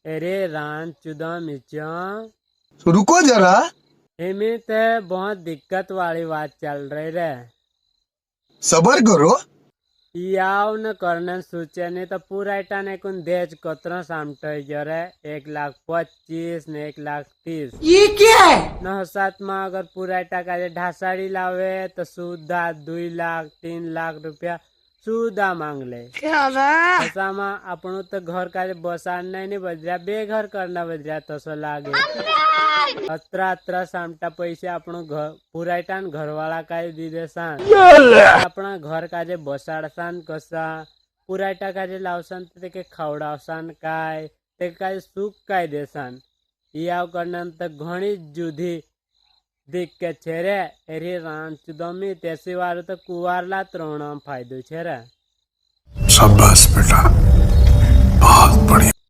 अरे रान चुदा मिर्चा रुको जरा। एमी ते बहुत दिक्कत वाली बात चल रही रे। सबर करो। याव न करने सोचे नहीं तो पूरा इटाने कुन देज कतरा सामटे जरे 1,25,000 ने 1,30,000 ये क्या है? न साथ में अगर पूरा इटा का ढासाड़ी लावे तो सुधा 2 लाख 3 लाख रुपया सुधा मांग ले। ऐसा में આપણું તો ઘર કાજે બસાડ નહીં બજ્યા બે ઘર કરના બજ્યા તસો લાગે અત્રા સામટા પૈસા આપણું ઘર પુરાયટાન ઘરવાળા કાઈ દીધે સાન આપણા ઘર કાજે બસાડસાન કસા પુરાયટા કાજે લાવસાન તે કે ખવડાવસાન કાય તે કાજે સુખ કાય દેસાન યાવ કરનાન તો ઘણી જુદી દિક્કત છે રે એરી રાંચુદમી તેસી વાળું તો કુવારલા ત્રણ ફાયદો છે રે। शाबाश बेटा।